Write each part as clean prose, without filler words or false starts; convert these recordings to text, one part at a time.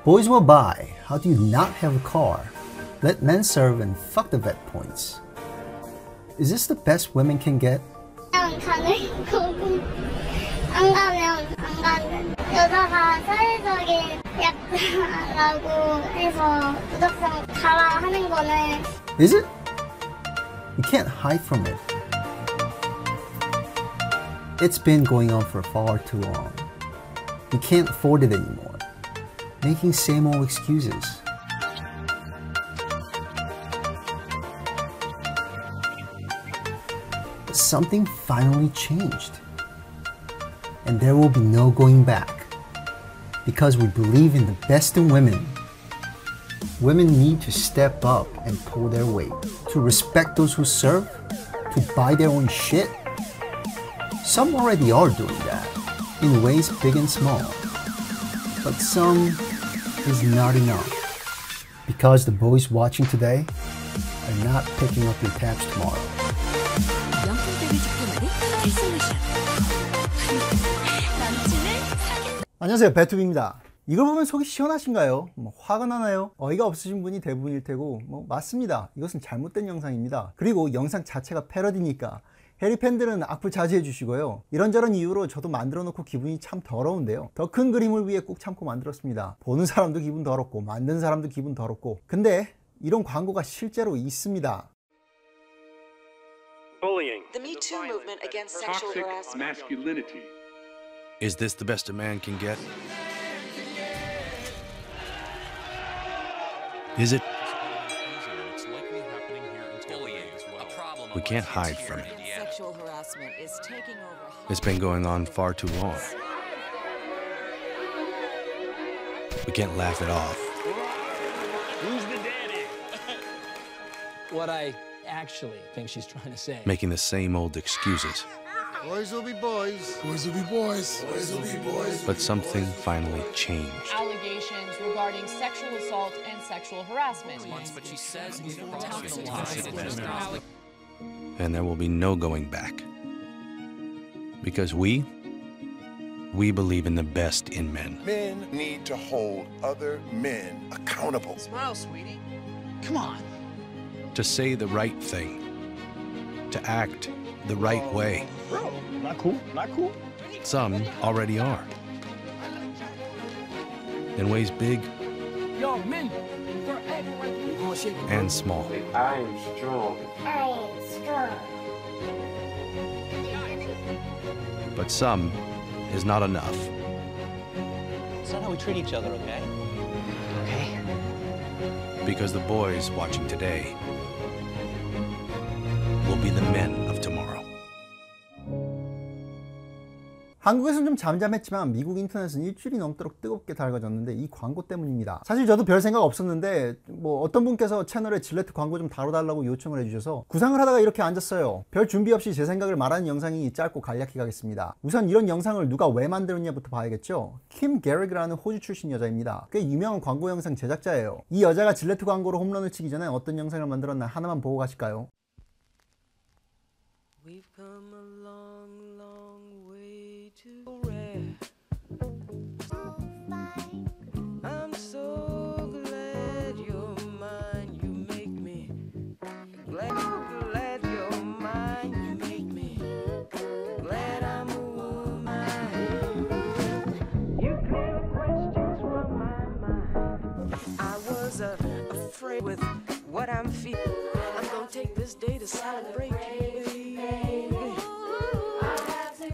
Boys will buy. How do you not have a car? Let men serve and fuck the vet points. Is this the best women can get? 그냥 가는 거고 안 가면 안 가는 여자가 사회적인 약자라고 해서 무작정 가라 하는 거는 Is it? You can't hide from it. It's been going on for far too long. You can't afford it anymore. Making same old excuses. But something finally changed. And there will be no going back. Because we believe in the best in women. Women need to step up and pull their weight. To respect those who serve. To buy their own shit. Some already are doing that. In ways big and small. But some is not enough. Because the boys watching today are not picking up your tabs tomorrow. 안녕하세요, 배투비입니다. 이걸 보면 속이 시원하신가요? 화가 나나요? 어이가 없으신 분이 대부분일 테고 맞습니다. 이것은 잘못된 영상입니다. 그리고 영상 자체가 패러디니까 해리 팬들은 악플 자제해 주시고요. 이런저런 이유로 저도 만들어 놓고 기분이 참 더러운데요. 더 큰 그림을 위해 꾹 참고 만들었습니다. 보는 사람도 기분 더럽고 만든 사람도 기분 더럽고. 근데 이런 광고가 실제로 있습니다. Bullying. The Me Too movement against sexual harassment. Masculinity. Is this the best a man can get? Is it? We can't hide from it. Sexual harassment is taking over. It's been going on far too long. We can't laugh it off. Who's the daddy? What I actually think she's trying to say. Making the same old excuses. Boys will be boys. Boys will be boys. Boys will be boys. But something finally changed. Allegations regarding sexual assault and sexual harassment. But she says And there will be no going back. Because we believe in the best in men. Men need to hold other men accountable. Smile, sweetie. Come on. To say the right thing. To act the right way. Bro, not cool. Not cool. Some already are. In ways big Yo, men. and small. I am strong. I am strong. But some is not enough. It's not how we treat each other, okay? Okay. Because the boys watching today will be the men of tomorrow. 한국에서는 좀 잠잠했지만 미국 인터넷은 일주일이 넘도록 뜨겁게 달궈졌는데 이 광고 때문입니다. 사실 저도 별 생각 없었는데 어떤 분께서 채널에 질레트 광고 좀 다뤄달라고 요청을 해주셔서 구상을 하다가 이렇게 앉았어요. 별 준비 없이 제 생각을 말하는 영상이 짧고 간략히 가겠습니다. 우선 이런 영상을 누가 왜 만들었냐부터 봐야겠죠. 킴 게릭이라는 호주 출신 여자입니다. 꽤 유명한 광고 영상 제작자예요. 이 여자가 질레트 광고로 홈런을 치기 전에 어떤 영상을 만들었나 하나만 보고 가실까요? We've come a long, long way to rare. I'm so glad you're mine. You make me glad you're mine. You make me glad I'm a woman. You clear questions from my mind. I was afraid with what I'm feeling. I'm gonna take this day to celebrate you, baby.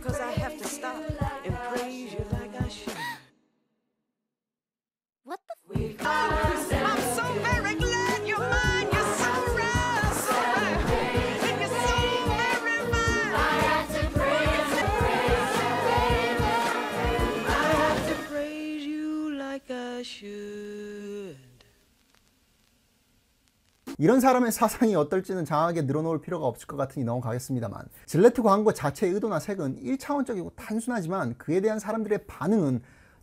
Cause I have to stop and praise you like I should. What the I'm so very glad you're mine. You're so rare, so rare. And you're so very mine. I have to praise you, I have to praise you like I should. 이런 사람의 사상이 어떨지는 장하게 늘어놓을 필요가 없을 것 같으니 넘어가겠습니다만 질레트 광고 자체의 의도나 색은 1차원적이고 단순하지만 그에 대한 사람들의 반응은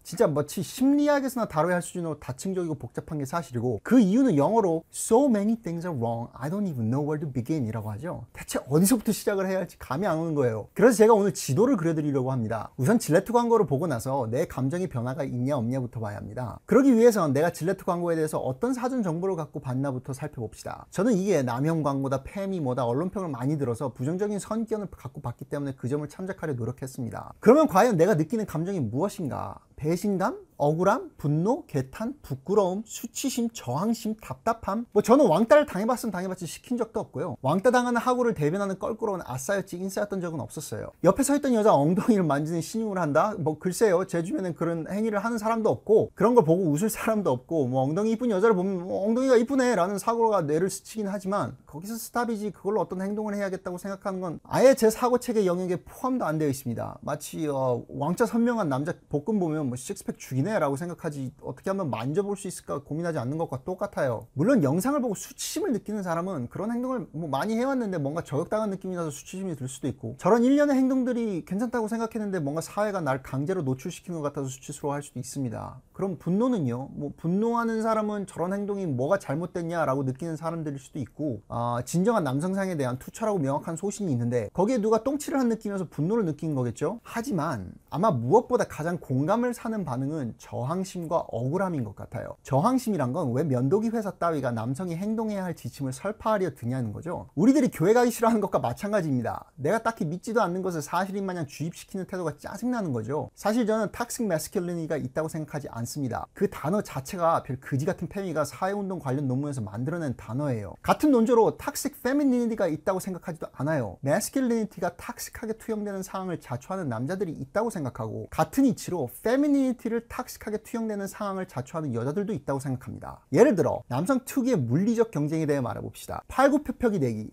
진짜 마치 심리학에서나 다뤄야 할 수준으로 다층적이고 복잡한 게 사실이고, 그 이유는 영어로 So many things are wrong, I don't even know where to begin 이라고 하죠. 대체 어디서부터 시작을 해야 할지 감이 안 오는 거예요. 그래서 제가 오늘 지도를 그려드리려고 합니다. 우선 질레트 광고를 보고 나서 내 감정의 변화가 있냐 없냐부터 봐야 합니다. 그러기 위해선 내가 질레트 광고에 대해서 어떤 사전 정보를 갖고 봤나부터 살펴봅시다. 저는 이게 남용 광고다, 팸이 뭐다, 언론평을 많이 들어서 부정적인 선견을 갖고 봤기 때문에 그 점을 참작하려 노력했습니다. 그러면 과연 내가 느끼는 감정이 무엇인가? 배신감? 억울함? 분노? 개탄? 부끄러움? 수치심? 저항심? 답답함? 뭐 저는 왕따를 당해봤으면 당해봤지 시킨 적도 없고요. 왕따 당하는 하고를 대변하는 껄끄러운 아싸였지 인싸였던 적은 없었어요. 옆에 서 있던 여자 엉덩이를 만지는 신용을 한다? 뭐 글쎄요, 제 주변엔 그런 행위를 하는 사람도 없고 그런 걸 보고 웃을 사람도 없고, 뭐 엉덩이 이쁜 여자를 보면 엉덩이가 이쁘네 라는 사고가 뇌를 스치긴 하지만 거기서 스탑이지 그걸로 어떤 행동을 해야겠다고 생각하는 건 아예 제 사고체계 영역에 포함도 안 되어 있습니다. 마치 왕자 선명한 남자 복근 보면 뭐 식스팩 죽이네 라고 생각하지 어떻게 하면 만져볼 수 있을까 고민하지 않는 것과 똑같아요. 물론 영상을 보고 수치심을 느끼는 사람은 그런 행동을 뭐 많이 해왔는데 뭔가 저격당한 느낌이 나서 수치심이 들 수도 있고, 저런 일련의 행동들이 괜찮다고 생각했는데 뭔가 사회가 날 강제로 노출시키는 것 같아서 수치스러워할 수도 있습니다. 그럼 분노는요? 뭐 분노하는 사람은 저런 행동이 뭐가 잘못됐냐 라고 느끼는 사람들일 수도 있고, 진정한 남성상에 대한 투철하고 명확한 소신이 있는데 거기에 누가 똥칠을 한 느낌이어서 분노를 느낀 거겠죠? 하지만 아마 무엇보다 가장 공감을 사는 반응은 저항심과 억울함인 것 같아요. 저항심이란 건 왜 면도기 회사 따위가 남성이 행동해야 할 지침을 설파하려 드냐는 거죠. 우리들이 교회 가기 싫어하는 것과 마찬가지입니다. 내가 딱히 믿지도 않는 것을 사실인 마냥 주입시키는 태도가 짜증나는 거죠. 사실 저는 탁식 매스큘리니가 있다고 생각하지 않습니다. 그 단어 자체가 별 그지 같은 페미가 사회운동 관련 논문에서 만들어낸 단어예요. 같은 논조로 탁식 페미니티가 있다고 생각하지도 않아요. 매스큘리니티가 탁식하게 투영되는 상황을 자초하는 남자들이 있다고 생각하고, 같은 이치로 페미니티를 탁식하게 투영되는 상황을 자초하는 여자들도 있다고 생각합니다. 예를 들어 남성 특유의 물리적 경쟁에 대해 말해봅시다. 팔굽혀펴기 내기,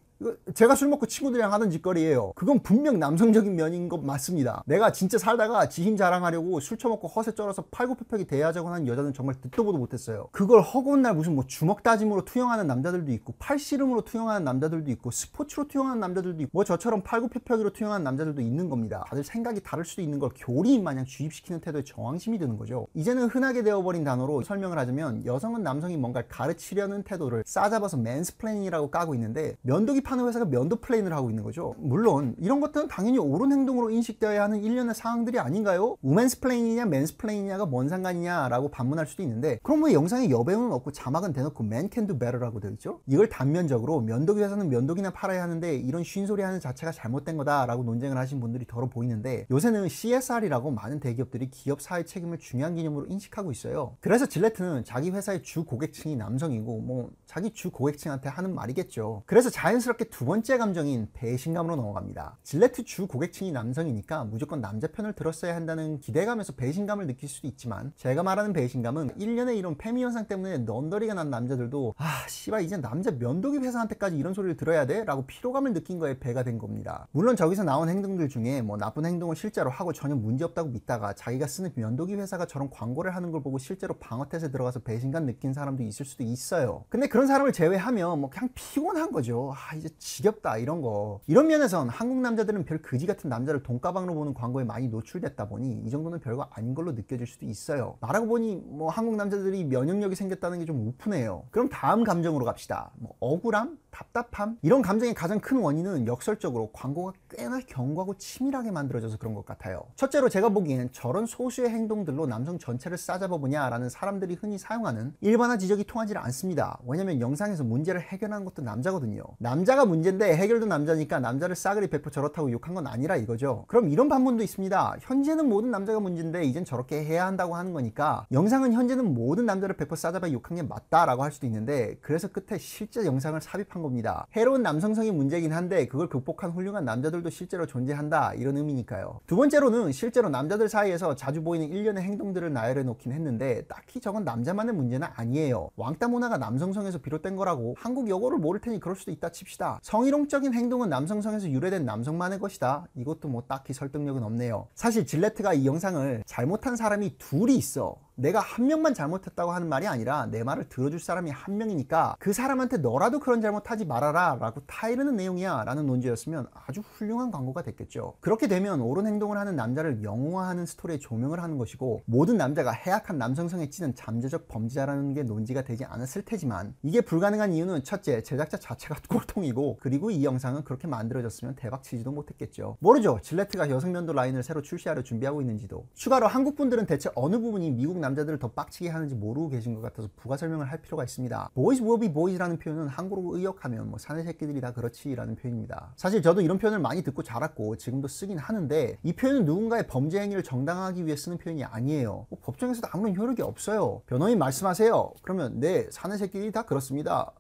제가 술 먹고 친구들이랑 하던 짓거리예요. 그건 분명 남성적인 면인 것 맞습니다. 내가 진짜 살다가 지 힘 자랑하려고 술 처먹고 허세 쩔어서 팔굽혀펴기 대회하자고 하는 여자는 정말 듣도 보도 못했어요. 그걸 허구한 날 무슨 뭐 주먹 다짐으로 투영하는 남자들도 있고, 팔씨름으로 투영하는 남자들도 있고, 스포츠로 투영하는 남자들도 있고, 뭐 저처럼 팔굽혀펴기로 투영하는 남자들도 있는 겁니다. 다들 생각이 다를 수도 있는 걸 교리인 마냥 주입시키는 태도에 저항심이 드는 거죠. 이제는 흔하게 되어버린 단어로 설명을 하자면, 여성은 남성이 뭔가를 가르치려는 태도를 싸잡아서 맨스플레인이라고 까고 있는데, 면도기 파는 회사가 면도 플레인을 하고 있는 거죠. 물론 이런 것들은 당연히 옳은 행동으로 인식되어야 하는 일련의 사항들이 아닌가요? 우맨스플레인이냐 맨스플레인이냐가 뭔 상관이냐 라고 반문할 수도 있는데, 그럼 왜 영상에 여배우는 없고 자막은 대놓고 Man can do better라고 되어 있죠? 이걸 단면적으로 면도기 회사는 면도기나 팔아야 하는데 이런 쉰소리 하는 자체가 잘못된 거다 라고 논쟁을 하신 분들이 더러 보이는데, 요새는 CSR이라고 많은 대기업들이 기업 사회 책임을 중요한 개념으로 인식하고 있어요. 그래서 질레트는 자기 회사의 주 고객층이 남성이고 뭐 자기 주 고객층한테 하는 말이겠죠. 그래서 자연스럽게 두 번째 감정인 배신감으로 넘어갑니다. 질레트 주 고객층이 남성이니까 무조건 남자 편을 들었어야 한다는 기대감에서 배신감을 느낄 수도 있지만, 제가 말하는 배신감은 일련의 이런 페미 현상 때문에 넌더리가 난 남자들도 씨발 이제 남자 면도기 회사한테까지 이런 소리를 들어야 돼? 라고 피로감을 느낀 거에 배가 된 겁니다. 물론 저기서 나온 행동들 중에 뭐 나쁜 행동을 실제로 하고 전혀 문제없다고 믿다가 자기가 쓰는 면도기 회사가 저런 광고를 하는 걸 보고 실제로 방어태세 들어가서 배신감 느낀 사람도 있을 수도 있어요. 근데 그런 사람을 제외하면 뭐 그냥 피곤한 거죠. 이제 지겹다 이런 거. 이런 면에선 한국 남자들은 별 그지 같은 남자를 돈가방으로 보는 광고에 많이 노출됐다 보니 이 정도는 별거 아닌 걸로 느껴질 수도 있어요. 말하고 보니 뭐 한국 남자들이 면역력이 생겼다는 게 좀 우프네요. 그럼 다음 감정으로 갑시다. 뭐 억울함? 답답함? 이런 감정의 가장 큰 원인은 역설적으로 광고가 꽤나 견고하고 치밀하게 만들어져서 그런 것 같아요. 첫째로 제가 보기엔 저런 소수의 행동들로 남성 전체를 싸잡아보냐 라는 사람들이 흔히 사용하는 일반화 지적이 통하지 않습니다. 왜냐면 영상에서 문제를 해결하는 것도 남자거든요. 남자가 문제인데 해결도 남자니까 남자를 싸그리 100% 저렇다고 욕한 건 아니라 이거죠. 그럼 이런 반문도 있습니다. 현재는 모든 남자가 문제인데 이젠 저렇게 해야 한다고 하는 거니까 영상은 현재는 모든 남자를 100% 싸잡아 욕한 게 맞다라고 할 수도 있는데, 그래서 끝에 실제 영상을 삽입한 겁니다. 해로운 남성성이 문제긴 한데 그걸 극복한 훌륭한 남자들도 실제로 존재한다 이런 의미니까요. 두 번째로는 실제로 남자들 사이에서 자주 보이는 일련의 행동들을 나열해 놓긴 했는데 딱히 저건 남자만의 문제는 아니에요. 왕따 문화가 남성성에서 비롯된 거라고 한국 여고를 모를 테니 그럴 수도 있다 칩시다. 성희롱적인 행동은 남성성에서 유래된 남성만의 것이다. 이것도 뭐 딱히 설득력은 없네요. 사실 질레트가 이 영상을 잘못한 사람이 둘이 있어. 내가 한 명만 잘못했다고 하는 말이 아니라 내 말을 들어줄 사람이 한 명이니까 그 사람한테 너라도 그런 잘못하지 말아라 라고 타이르는 내용이야 라는 논지였으면 아주 훌륭한 광고가 됐겠죠. 그렇게 되면 옳은 행동을 하는 남자를 영웅화하는 스토리에 조명을 하는 것이고 모든 남자가 해악한 남성성에 찌는 잠재적 범죄자라는 게 논지가 되지 않았을 테지만 이게 불가능한 이유는 첫째, 제작자 자체가 꼴통이고 그리고 이 영상은 그렇게 만들어졌으면 대박치지도 못했겠죠. 모르죠. 질레트가 여성면도 라인을 새로 출시하려 준비하고 있는지도. 추가로 한국 분들은 대체 어느 부분이 미국 남자들을 더 빡치게 하는지 모르고 계신 것 같아서 부가 설명을 할 필요가 있습니다. 보이즈 will be boys라는 표현은 한국어로 의역하면 뭐 사내 새끼들이 다 그렇지 라는 표현입니다. 사실 저도 이런 표현을 많이 듣고 자랐고 지금도 쓰긴 하는데 이 표현은 누군가의 범죄 행위를 정당화하기 위해 쓰는 표현이 아니에요. 뭐 법정에서도 아무런 효력이 없어요. 변호인 말씀하세요. 그러면 네, 사내 새끼들이 다 그렇습니다.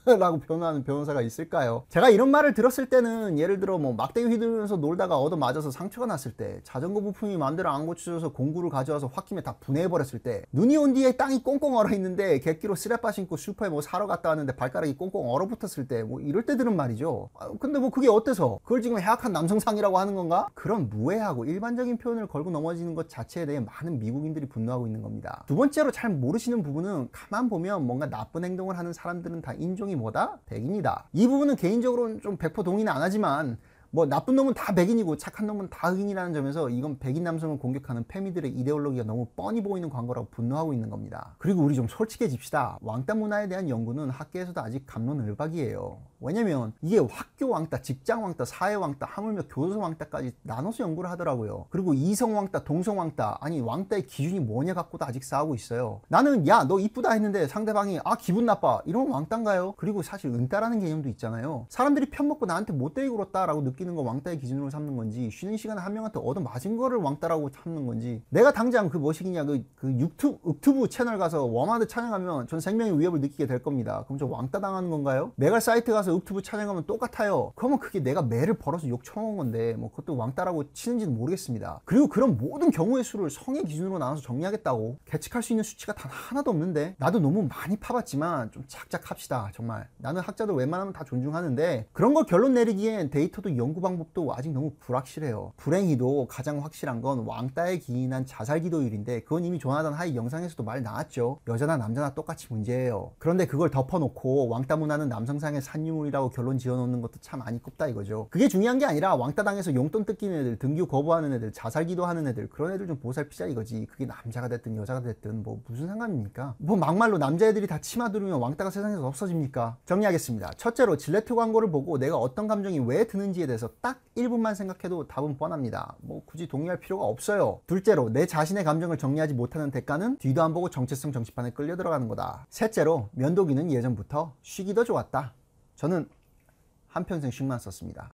라고 변호하는 변호사가 있을까요? 제가 이런 말을 들었을 때는 예를 들어 뭐 막대기 휘두르면서 놀다가 얻어맞아서 상처가 났을 때, 자전거 부품이 마음대로 안 고쳐져서 공구를 가져와서 홧김에 다 분해해버렸을 때, 눈이 온 뒤에 땅이 꽁꽁 얼어있는데 객기로 스레빠 신고 슈퍼에 뭐 사러 갔다 왔는데 발가락이 꽁꽁 얼어붙었을 때, 뭐 이럴 때들은 말이죠. 근데 뭐 그게 어때서? 그걸 지금 해악한 남성상이라고 하는 건가? 그런 무해하고 일반적인 표현을 걸고 넘어지는 것 자체에 대해 많은 미국인들이 분노하고 있는 겁니다. 두 번째로 잘 모르시는 부분은 가만 보면 뭔가 나쁜 행동을 하는 사람들은 다 인종이 뭐다? 백인이다. 이 부분은 개인적으로는 좀 100% 동의는 안 하지만 뭐 나쁜 놈은 다 백인이고 착한 놈은 다 흑인이라는 점에서 이건 백인 남성을 공격하는 페미들의 이데올로기가 너무 뻔히 보이는 광고라고 분노하고 있는 겁니다. 그리고 우리 좀 솔직해집시다. 왕따 문화에 대한 연구는 학계에서도 아직 갑론을박이에요. 왜냐면 이게 학교 왕따, 직장 왕따, 사회 왕따, 하물며 교도소 왕따까지 나눠서 연구를 하더라고요. 그리고 이성 왕따, 동성 왕따, 아니 왕따의 기준이 뭐냐 갖고도 아직 싸우고 있어요. 나는 야 너 이쁘다 했는데 상대방이 아 기분 나빠 이러면 왕따인가요? 그리고 사실 은따라는 개념도 있잖아요. 사람들이 편먹고 나한테 못되게 굴었다라고 느끼는 거 왕따의 기준으로 삼는 건지, 쉬는 시간에 한 명한테 얻어맞은 거를 왕따라고 삼는 건지. 내가 당장 그 뭐시기냐 그 유튜브 채널 가서 웜하드 찬양하면 전 생명의 위협을 느끼게 될 겁니다. 그럼 저 왕따 당하는 건가요? 메갈 사이트 가서 유튜브 찬양하면 똑같아요. 그러면 그게 내가 매를 벌어서 욕 처먹은 건데 뭐 그것도 왕따라고 치는지는 모르겠습니다. 그리고 그런 모든 경우의 수를 성의 기준으로 나눠서 정리하겠다고 계측할 수 있는 수치가 단 하나도 없는데, 나도 너무 많이 파봤지만 좀 착착합시다. 정말 나는 학자들 웬만하면 다 존중하는데 그런 걸 결론 내리기엔 데이터도 연구 방법도 아직 너무 불확실해요. 불행히도 가장 확실한 건 왕따에 기인한 자살 기도율인데 그건 이미 조나단 하이 영상에서도 말 나왔죠. 여자나 남자나 똑같이 문제예요. 그런데 그걸 덮어놓고 왕따 문화는 남성상의 산유물이라고 결론 지어놓는 것도 참 아니꼽다 이거죠. 그게 중요한 게 아니라 왕따 당해서 용돈 뜯기는 애들, 등교 거부하는 애들, 자살 기도하는 애들, 그런 애들 좀 보살피자 이거지. 그게 남자가 됐든 여자가 됐든 뭐 무슨 상관입니까? 뭐 막말로 남자애들이 다 치마 두르면 왕따가 세상에서 없어집니까? 정리하겠습니다. 첫째로 질레트 광고를 보고 내가 어떤 감정이 왜 드는지에 대해서 딱 1분만 생각해도 답은 뻔합니다. 뭐 굳이 동의할 필요가 없어요. 둘째로 내 자신의 감정을 정리하지 못하는 대가는 뒤도 안 보고 정체성 정치판에 끌려 들어가는 거다. 셋째로 면도기는 예전부터 쉬기 더 좋았다. 저는 한평생 쉰만 썼습니다.